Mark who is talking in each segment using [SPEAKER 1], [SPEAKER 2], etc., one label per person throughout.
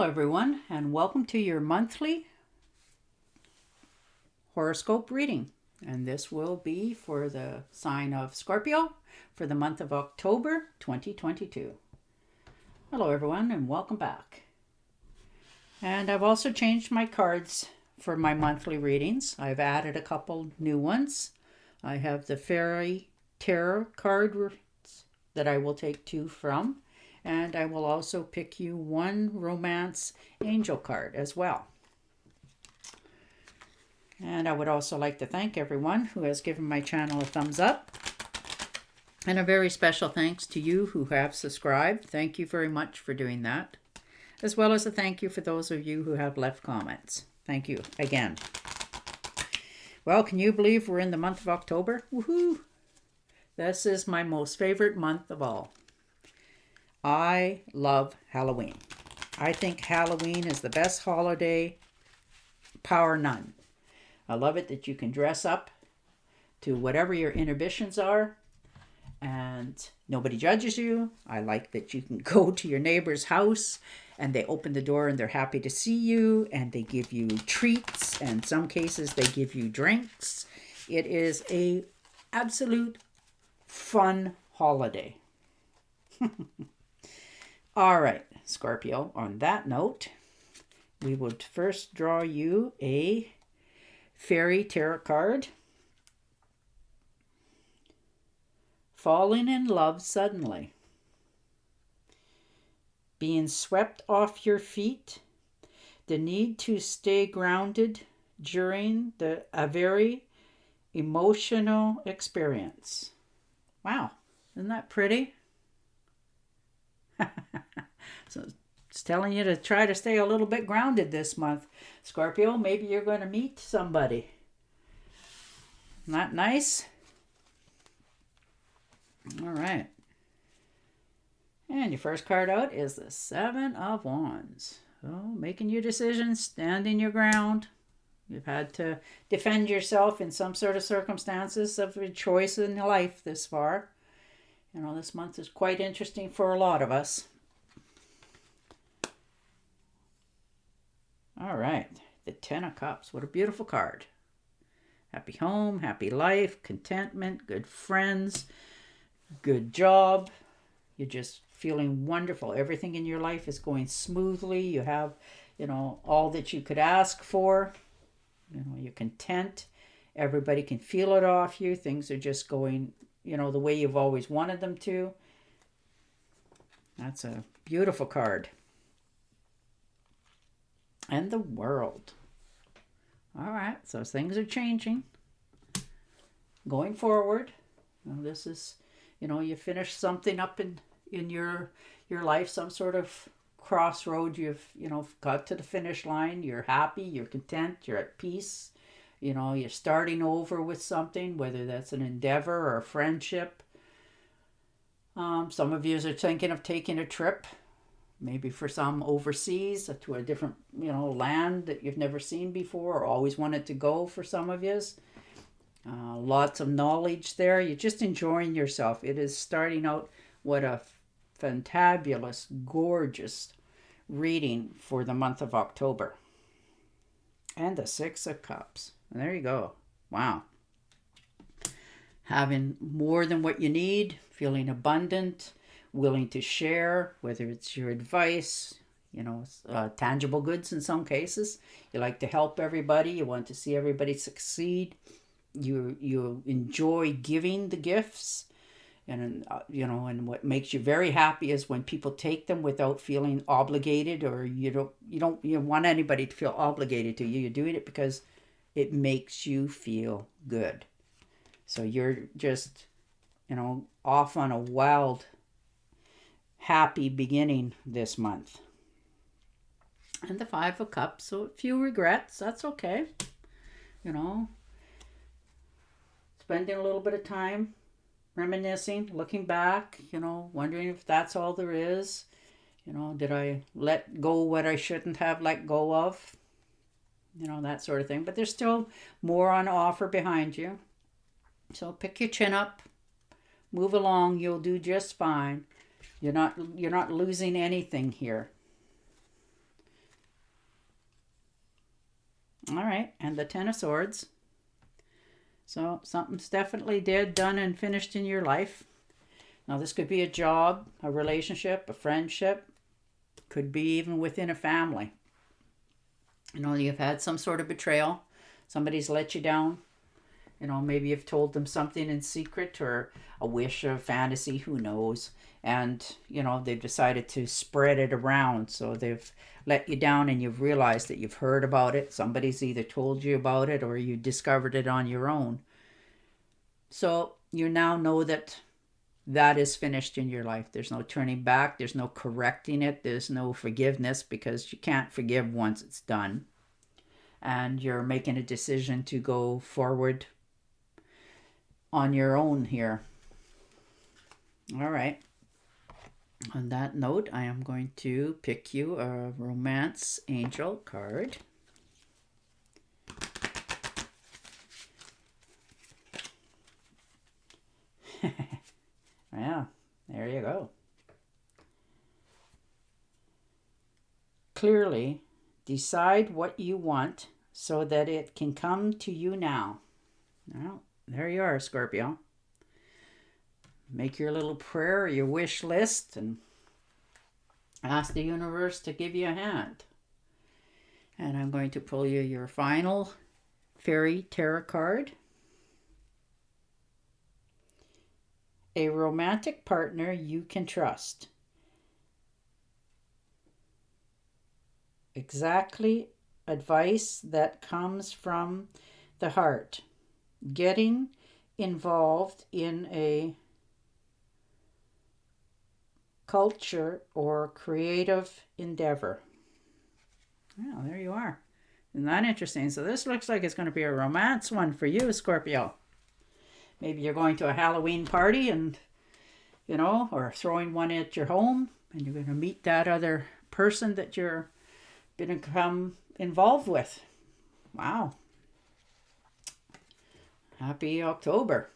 [SPEAKER 1] Hello everyone, and welcome to your monthly horoscope reading. And this will be for the sign of Scorpio for the month of October 2022. Hello everyone, and welcome back. And I've also changed my cards for my monthly readings. I've added a couple new ones. I have the Fairy Tarot card that I will take two from. And I will also pick you one Romance Angel card as well. And I would also like to thank everyone who has given my channel a thumbs up. And a very special thanks to you who have subscribed. Thank you very much for doing that. As well as a thank you for those of you who have left comments. Thank you again. Well, can you believe we're in the month of October? Woohoo! This is my most favorite month of all. I love Halloween. I think Halloween is the best holiday, bar none. I love it that you can dress up to whatever your inhibitions are and nobody judges you. I like that you can go to your neighbor's house and they open the door and they're happy to see you and they give you treats, and in some cases they give you drinks. It is a absolute fun holiday. All right, Scorpio, on that note, we would first draw you a Fairy Tarot card. Falling in love suddenly. Being swept off your feet. The need to stay grounded during a very emotional experience. Wow, isn't that pretty? So it's telling you to try to stay a little bit grounded this month, Scorpio. Maybe you're going to meet somebody. Not nice? All right. And your first card out is the Seven of Wands. So making your decisions, standing your ground. You've had to defend yourself in some sort of circumstances of your choice in life this far. You know, this month is quite interesting for a lot of us. All right, the Ten of Cups. What a beautiful card. Happy home, happy life, contentment, good friends, good job. You're just feeling wonderful. Everything in your life is going smoothly. You have, all that you could ask for. You're content. Everybody can feel it off you. Things are just going, the way you've always wanted them to. That's a beautiful card. And the World. All right, so things are changing. Going forward. This is, you finish something up in your life, some sort of crossroad. You've, got to the finish line. You're happy, you're content, you're at peace. You're starting over with something, whether that's an endeavor or a friendship. Some of you are thinking of taking a trip, maybe for some overseas to a different, land that you've never seen before or always wanted to go for some of you. Lots of knowledge there. You're just enjoying yourself. It is starting out what a fantabulous, gorgeous reading for the month of October. And the Six of Cups. And there you go. Wow. Having more than what you need, feeling abundant, willing to share, whether it's your advice, tangible goods in some cases. You like to help everybody. You want to see everybody succeed. You enjoy giving the gifts. And, and what makes you very happy is when people take them without feeling obligated, or you don't want anybody to feel obligated to you. You're doing it because it makes you feel good. So you're just, off on a wild, happy beginning this month. And the Five of Cups, so a few regrets, that's okay. Spending a little bit of time reminiscing, looking back, wondering if that's all there is. Did I let go what I shouldn't have let go of? That sort of thing. But there's still more on offer behind you. So pick your chin up, move along, you'll do just fine. You're not losing anything here. All right, and the Ten of Swords. So something's definitely done, and finished in your life. Now, this could be a job, a relationship, a friendship. Could be even within a family. You know, you've had some sort of betrayal. Somebody's let you down. You know, maybe you've told them something in secret, or a wish or a fantasy, who knows. And, you know, they've decided to spread it around. So they've let you down, and you've realized that you've heard about it. Somebody's either told you about it, or you discovered it on your own. So you now know that that is finished in your life. There's no turning back. There's no correcting it. There's no forgiveness, because you can't forgive once it's done. And you're making a decision to go forward on your own here. All right. On that note, I am going to pick you a Romance Angel card. Yeah, there you go. Clearly, decide what you want so that it can come to you now. Well, there you are, Scorpio. Make your little prayer, your wish list, and ask the universe to give you a hand. And I'm going to pull you your final fairy tarot card. A romantic partner you can trust. Exactly advice that comes from the heart. Getting involved in a culture or creative endeavor. Well, there you are. Isn't that interesting? So this looks like it's going to be a romance one for you, Scorpio. Maybe you're going to a Halloween party, and, you know, or throwing one at your home, and you're going to meet that other person that you're going to become involved with. Wow. Happy October.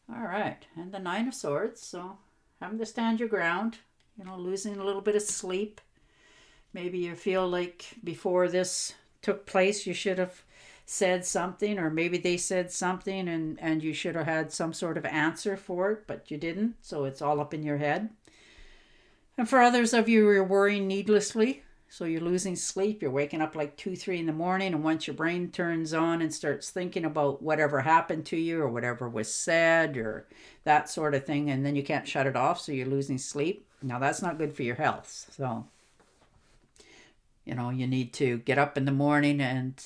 [SPEAKER 1] All right. And the Nine of Swords. So having to stand your ground, you know, losing a little bit of sleep. Maybe you feel like before this took place, you should have said something, or maybe they said something, and you should have had some sort of answer for it, but you didn't. So it's all up in your head. And for others of you, you're worrying needlessly. So you're losing sleep. You're waking up like 2, 3 in the morning. And once your brain turns on and starts thinking about whatever happened to you, or whatever was said, or that sort of thing, and then you can't shut it off. So you're losing sleep. Now that's not good for your health. So, you know, you need to get up in the morning and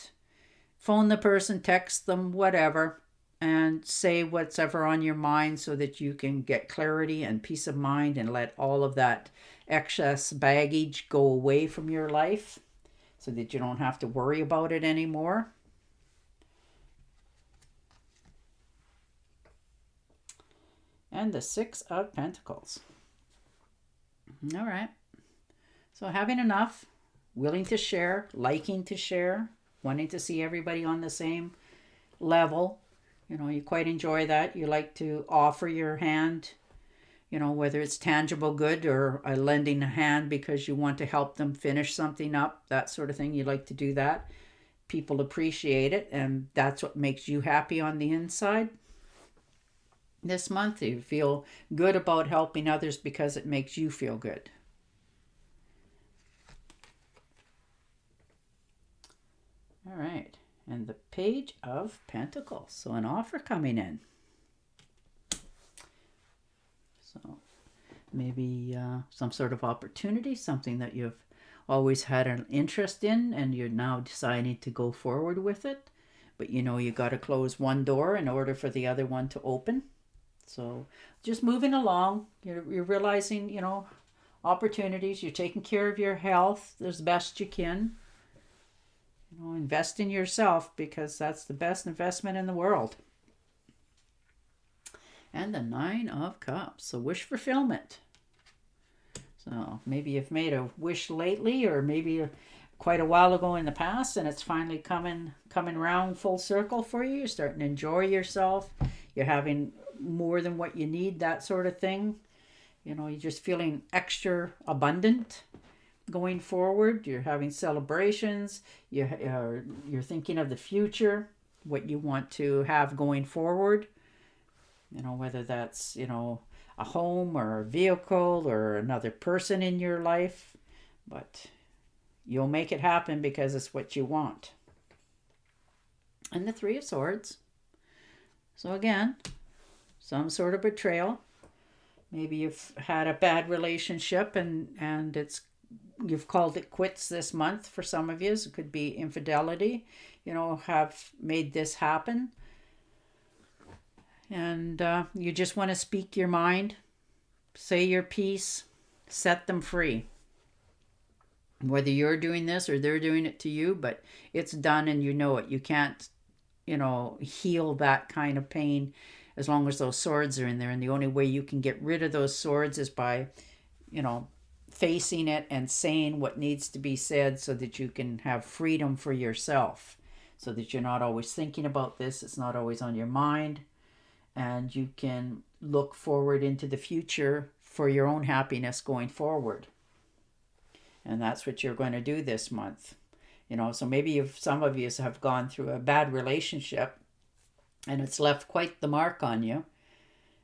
[SPEAKER 1] phone the person, text them, whatever, and say what's ever on your mind, so that you can get clarity and peace of mind, and let all of that excess baggage go away from your life, so that you don't have to worry about it anymore. And the Six of Pentacles. All right. So having enough, willing to share, liking to share, wanting to see everybody on the same level. You know, you quite enjoy that. You like to offer your hand, you know, whether it's tangible good or a lending a hand because you want to help them finish something up, that sort of thing. You like to do that. People appreciate it, and that's what makes you happy on the inside. This month, you feel good about helping others because it makes you feel good. All right. And the Page of Pentacles. So an offer coming in. So maybe some sort of opportunity, something that you've always had an interest in, and you're now deciding to go forward with it. But you know you got to close one door in order for the other one to open. So just moving along, you're realizing, you know, opportunities. You're taking care of your health as best you can. You know, invest in yourself, because that's the best investment in the world. And the Nine of Cups, so wish fulfillment. So maybe you've made a wish lately, or maybe quite a while ago in the past, and it's finally coming round full circle for you. You're starting to enjoy yourself. You're having more than what you need, that sort of thing. You know, you're just feeling extra abundant. going forward. You're having celebrations. You're thinking of the future, what you want to have going forward. You know, whether that's, you know, a home or a vehicle or another person in your life. But you'll make it happen because it's what you want. And the Three of Swords. So again, some sort of betrayal. Maybe you've had a bad relationship and you've called it quits this month for some of you. It could be infidelity, you know, have made this happen. And you just want to speak your mind, say your piece, set them free. Whether you're doing this or they're doing it to you, but it's done and you know it. You can't, you know, heal that kind of pain as long as those swords are in there. And the only way you can get rid of those swords is by, you know, facing it and saying what needs to be said so that you can have freedom for yourself, so that you're not always thinking about this. It's not always on your mind. And you can look forward into the future for your own happiness going forward. And that's what you're going to do this month. You know, so maybe some of you have gone through a bad relationship and it's left quite the mark on you.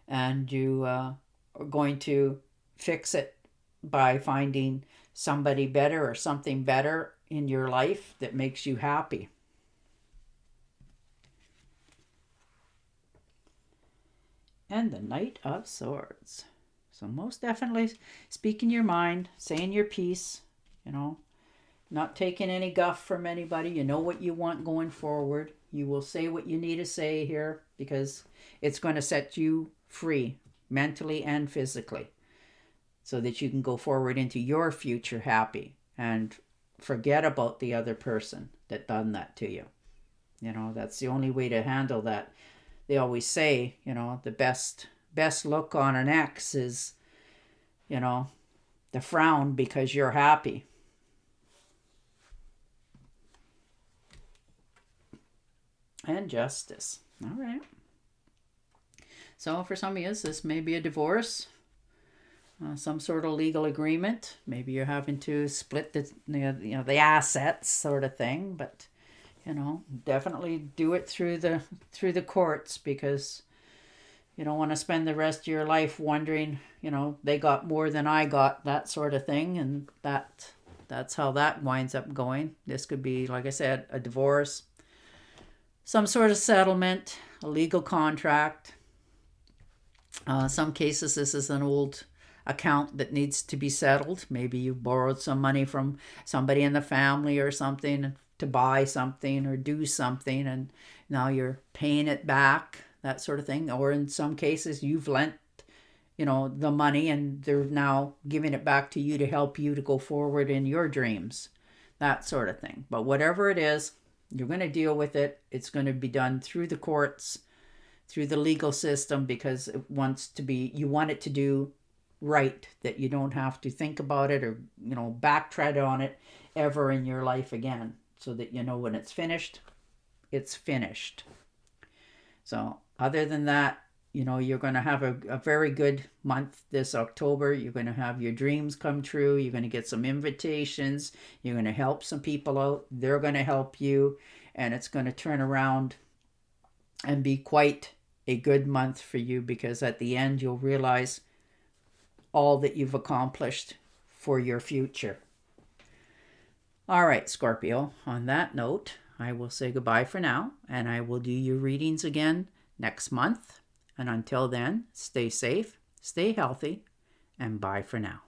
[SPEAKER 1] And you are going to fix it by finding somebody better or something better in your life that makes you happy. And the Knight of Swords. So most definitely speaking your mind, saying your piece, you know, not taking any guff from anybody. You know what you want going forward. You will say what you need to say here because it's going to set you free mentally and physically so that you can go forward into your future happy and forget about the other person that done that to you. You know, that's the only way to handle that. They always say, you know, the best look on an ex is, you know, the frown because you're happy. And Justice. All right. So for some of you, this may be a divorce, some sort of legal agreement. Maybe you're having to split the assets sort of thing, but you know, definitely do it through the courts, because you don't want to spend the rest of your life wondering, you know, they got more than I got, that sort of thing. And that's how that winds up going. This could be, like I said, a divorce, some sort of settlement, a legal contract. Some cases, this is an old account that needs to be settled. Maybe you borrowed some money from somebody in the family or something to buy something or do something, and now you're paying it back, that sort of thing. Or in some cases, you've lent, you know, the money and they're now giving it back to you to help you to go forward in your dreams, that sort of thing. But whatever it is, you're going to deal with it. It's going to be done through the courts, through the legal system, because you want it to do right, that you don't have to think about it or, you know, backtrack on it ever in your life again, so that you know when it's finished, it's finished. So other than that, you know, you're going to have a very good month this October. You're going to have your dreams come true. You're going to get some invitations. You're going to help some people out. They're going to help you. And it's going to turn around and be quite a good month for you, because at the end, you'll realize all that you've accomplished for your future. All right, Scorpio, on that note, I will say goodbye for now, and I will do your readings again next month. And until then, stay safe, stay healthy, and bye for now.